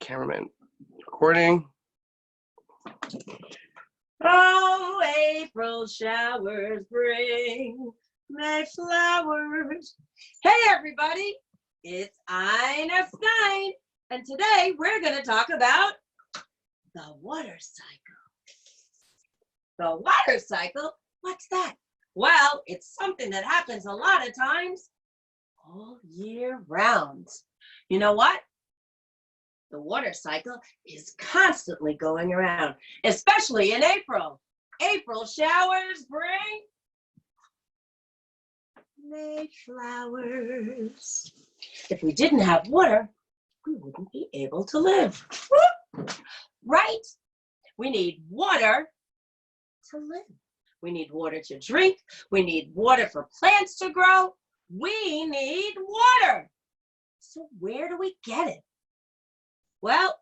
Cameraman recording. Oh, April showers bring May flowers. Hey, everybody, it's Ina Stein, and today we're going to talk about the water cycle. The water cycle? What's that? Well, it's something that happens a lot of times all year round. You know what? The water cycle is constantly going around, especially in April. April showers bring May flowers. If we didn't have water, we wouldn't be able to live. Right? We need water to live. We need water to drink. We need water for plants to grow. We need water. So where do we get it? Well,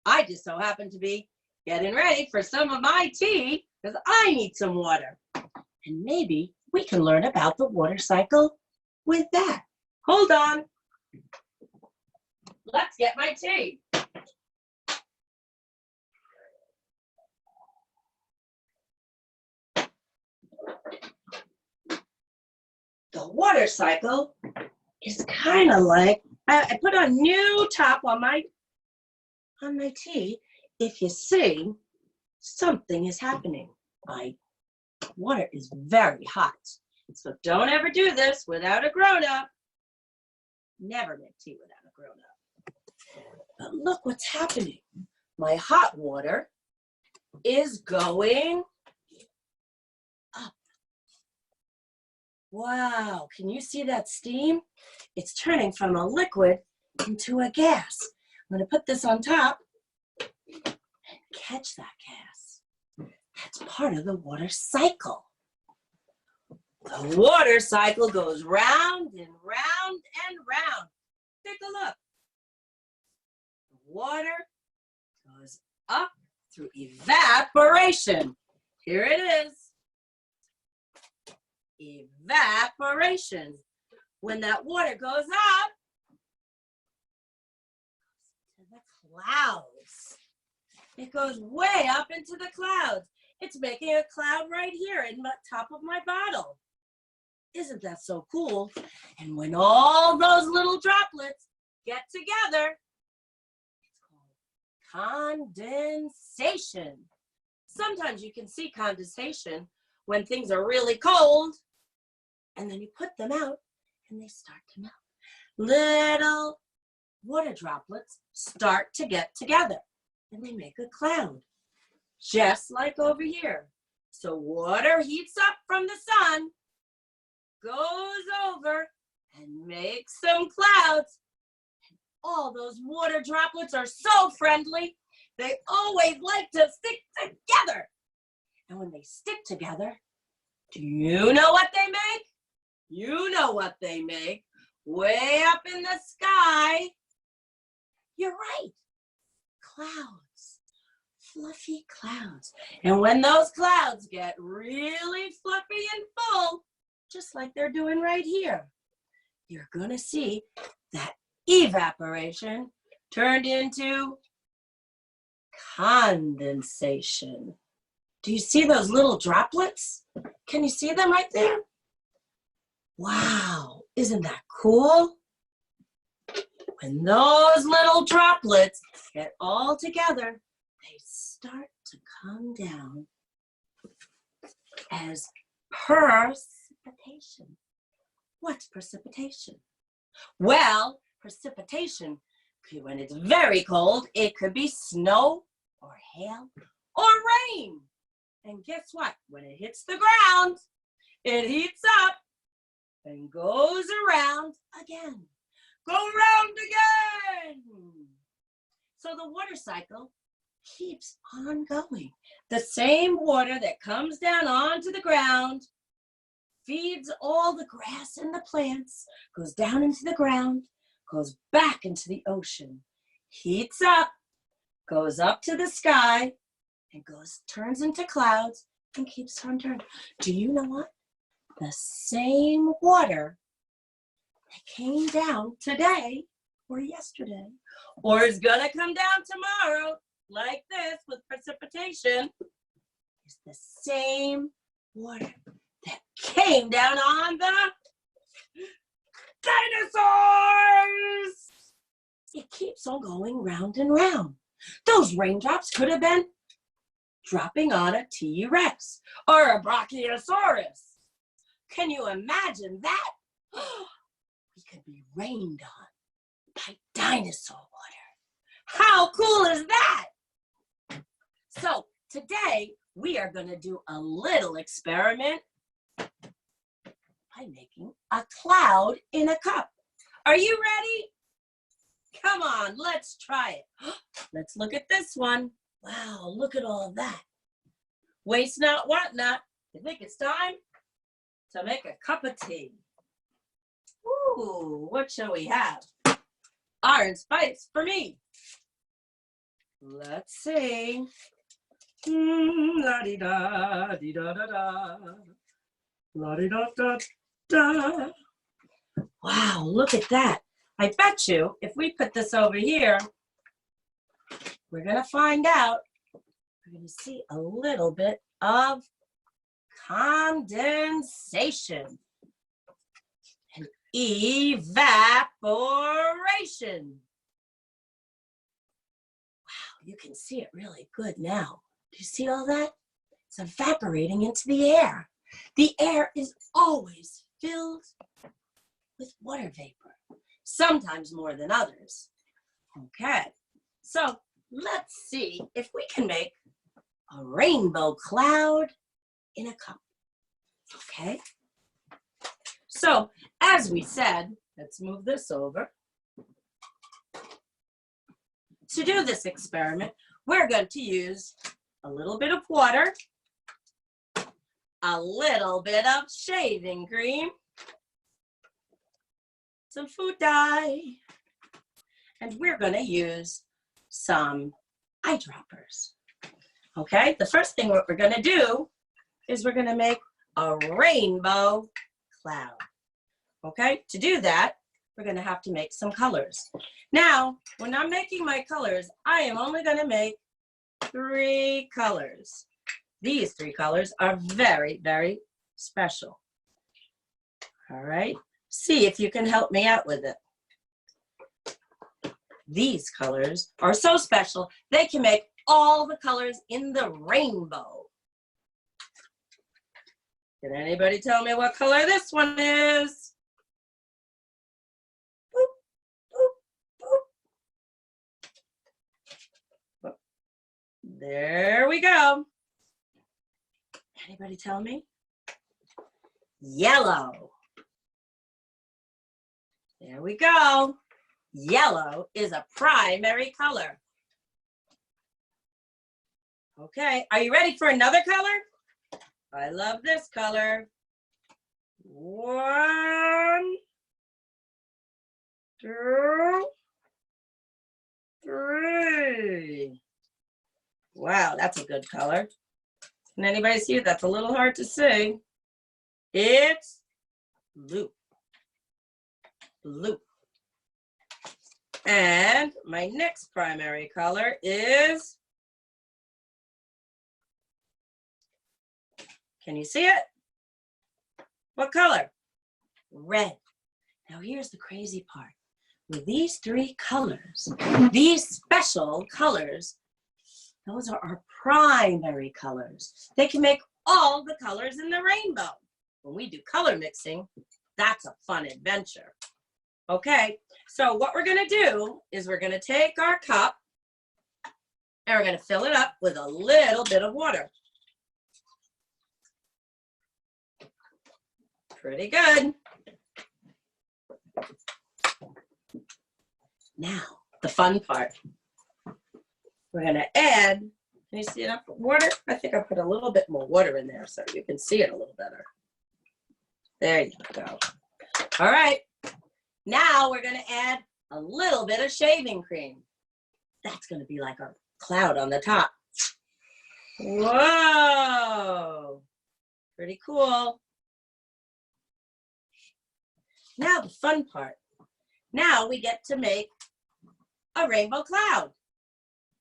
I just so happen to be getting ready for some of my tea because I need some water. And maybe we can learn about the water cycle with that. Hold on. Let's get my tea. The water cycle is kind of like, I put a new top on my tea. If you see, something is happening. My water is very hot. So don't ever do this without a grown-up. Never make tea without a grown-up. But look what's happening. My hot water is going up. Wow, can you see that steam? It's turning from a liquid into a gas. I'm going to put this on top and catch that gas. That's part of the water cycle. The water cycle goes round and round and round. Take a look. The water goes up through evaporation. Here it is. Evaporation. When that water goes up to the clouds, it goes way up into the clouds. It's making a cloud right here in the top of my bottle. Isn't that so cool? And when all those little droplets get together, it's called condensation. Sometimes you can see condensation when things are really cold, and then you put them out and they start to melt. Little water droplets start to get together and they make a cloud, just like over here. So water heats up from the sun, goes over and makes some clouds. And all those water droplets are so friendly, they always like to stick together. And when they stick together, do you know what they make? You know what they make. Way up in the sky. You're right. Clouds. Fluffy clouds. And when those clouds get really fluffy and full, just like they're doing right here, you're going to see that evaporation turned into condensation. Do you see those little droplets? Can you see them right there? Wow, isn't that cool? When those little droplets get all together, they start to come down as precipitation. What's precipitation? Well, precipitation, when it's very cold, it could be snow or hail or rain. And guess what? When it hits the ground, it heats up and goes around again. Go round again. So the water cycle keeps on going. The same water that comes down onto the ground, feeds all the grass and the plants, goes down into the ground, goes back into the ocean, heats up, goes up to the sky, and turns into clouds and keeps on turning. Do you know what? The same water that came down today or yesterday, or is gonna come down tomorrow, like this with precipitation, is the same water that came down on the dinosaurs. It keeps on going round and round. Those raindrops could have been dropping on a T-Rex or a Brachiosaurus. Can you imagine that? We could be rained on by dinosaur water. How cool is that? So today we are going to do a little experiment by making a cloud in a cup. Are you ready? Come on, let's try it. Let's look at this one. Wow, look at all that. Waste not, want not. I think it's time to make a cup of tea. Ooh, what shall we have? Orange spice for me. Let's see. La-di-da, di-da-da-da. La-di-da-da-da. Wow, look at that. I bet you if we put this over here, we're going to find out, we're going to see a little bit of condensation and evaporation. Wow, you can see it really good now. Do you see all that? It's evaporating into the air. The air is always filled with water vapor, sometimes more than others. Okay, so let's see if we can make a rainbow cloud in a cup. Okay, so as we said, let's move this over. To do this experiment, we're going to use a little bit of water, a little bit of shaving cream, some food dye, and we're going to use some eyedroppers. Okay, the first thing what we're going to do is we're going to make a rainbow cloud. Okay, to do that, we're going to have to make some colors. Now, when I'm making my colors, I am only going to make 3 colors. These 3 colors are very, very special. All right, see if you can help me out with it. These colors are so special, they can make all the colors in the rainbow. Can anybody tell me what color this one is? Boop, boop, boop. There we go. Anybody tell me? Yellow. There we go. Yellow is a primary color. Okay, are you ready for another color? I love this color. 1, 2, 3. Wow, that's a good color. Can anybody see it? That's a little hard to see. It's blue. Blue. And my next primary color is, can you see it? What color? Red. Now here's the crazy part. With these 3 colors, these special colors, those are our primary colors. They can make all the colors in the rainbow. When we do color mixing, that's a fun adventure. Okay, so what we're gonna do is we're gonna take our cup and we're gonna fill it up with a little bit of water. Pretty good. Now, the fun part. We're gonna add, can you see enough water? I think I put a little bit more water in there so you can see it a little better. There you go. All right, now we're gonna add a little bit of shaving cream. That's gonna be like our cloud on the top. Whoa, pretty cool. Now the fun part. Now we get to make a rainbow cloud.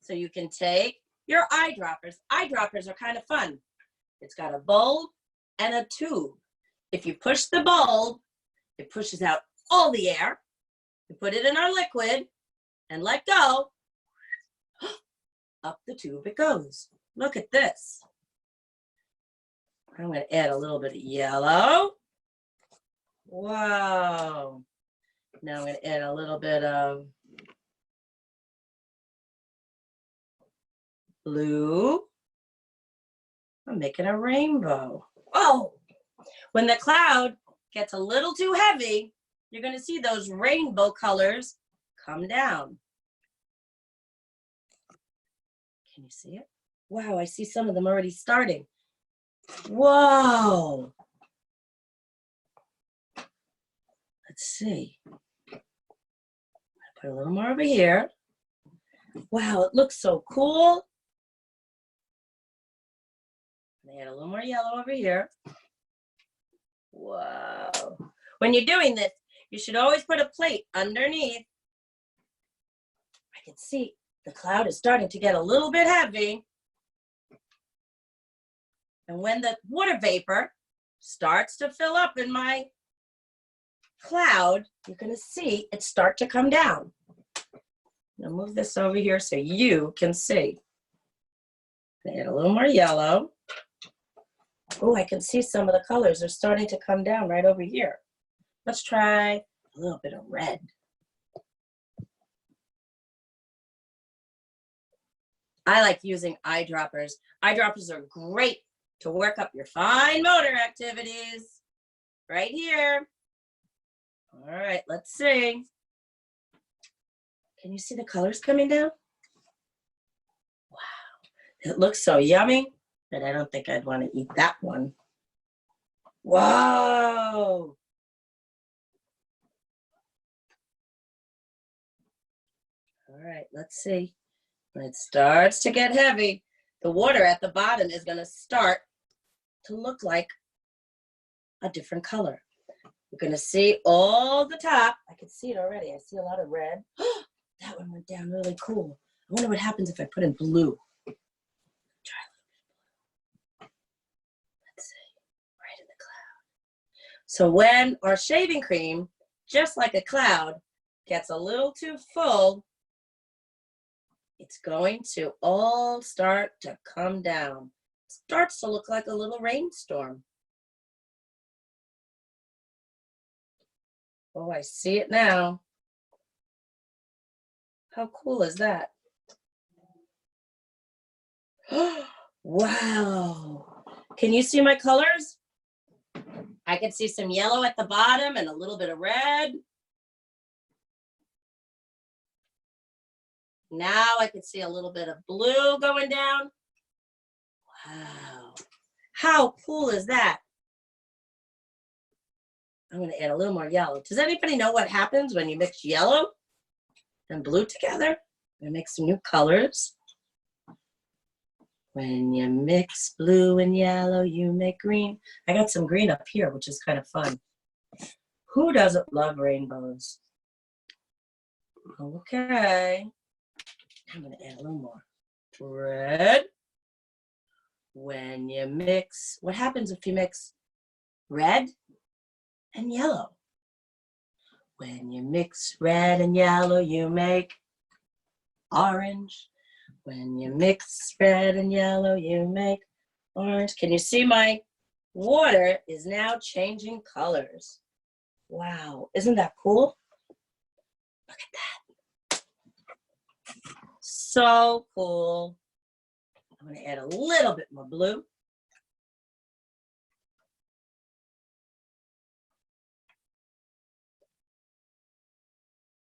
So you can take your eyedroppers. Eyedroppers are kind of fun. It's got a bulb and a tube. If you push the bulb, it pushes out all the air. You put it in our liquid and let go. Up the tube it goes. Look at this. I'm going to add a little bit of yellow. Wow. Now I'm going to add a little bit of blue. I'm making a rainbow. Oh, when the cloud gets a little too heavy, you're going to see those rainbow colors come down. Can you see it? Wow, I see some of them already starting. Whoa. Let's see. Put a little more over here. Wow, it looks so cool. Add a little more yellow over here. Wow. When you're doing this, you should always put a plate underneath. I can see the cloud is starting to get a little bit heavy. And when the water vapor starts to fill up in my cloud, you're going to see it start to come down. Now move this over here so you can see. Add a little more yellow. Oh, I can see some of the colors are starting to come down right over here. Let's try a little bit of red. I like using eyedroppers. Eyedroppers are great to work up your fine motor activities. Right here. All right, let's see. Can you see the colors coming down? Wow, it looks so yummy, but I don't think I'd want to eat that one. Whoa. All right, let's see. When it starts to get heavy, the water at the bottom is going to start to look like a different color. You're going to see all the top. I can see it already. I see a lot of red. That one went down really cool. I wonder what happens if I put in blue. Try a little bit of blue. Let's see. Right in the cloud. So when our shaving cream, just like a cloud, gets a little too full, it's going to all start to come down. It starts to look like a little rainstorm. Oh, I see it now. How cool is that? Wow. Can you see my colors? I can see some yellow at the bottom and a little bit of red. Now I can see a little bit of blue going down. Wow. How cool is that? I'm going to add a little more yellow. Does anybody know what happens when you mix yellow and blue together? I'm going to make some new colors. When you mix blue and yellow, you make green. I got some green up here, which is kind of fun. Who doesn't love rainbows? Okay. I'm going to add a little more red. When you mix, what happens if you mix red and yellow? When you mix red and yellow, you make orange. When you mix red and yellow, you make orange. Can you see my water is now changing colors? Wow, isn't that cool? Look at that. So cool. I'm going to add a little bit more blue.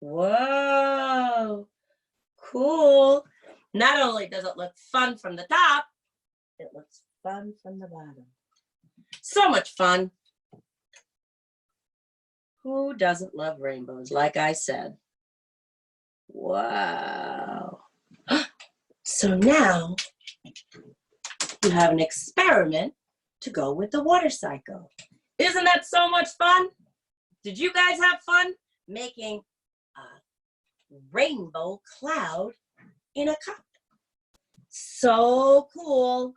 Whoa, cool. Not only does it look fun from the top, it looks fun from the bottom. So much fun. Who doesn't love rainbows, like I said? Wow. So now you have an experiment to go with the water cycle. Isn't that so much fun? Did you guys have fun making a rainbow cloud in a cup. So cool.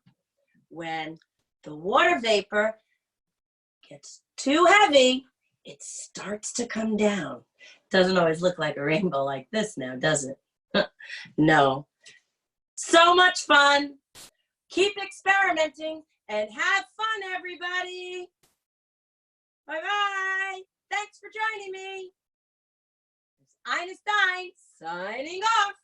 When the water vapor gets too heavy, it starts to come down. Doesn't always look like a rainbow like this now, does it? No. So much fun. Keep experimenting and have fun, everybody. Bye-bye. Thanks for joining me. It's Ina Stein signing off.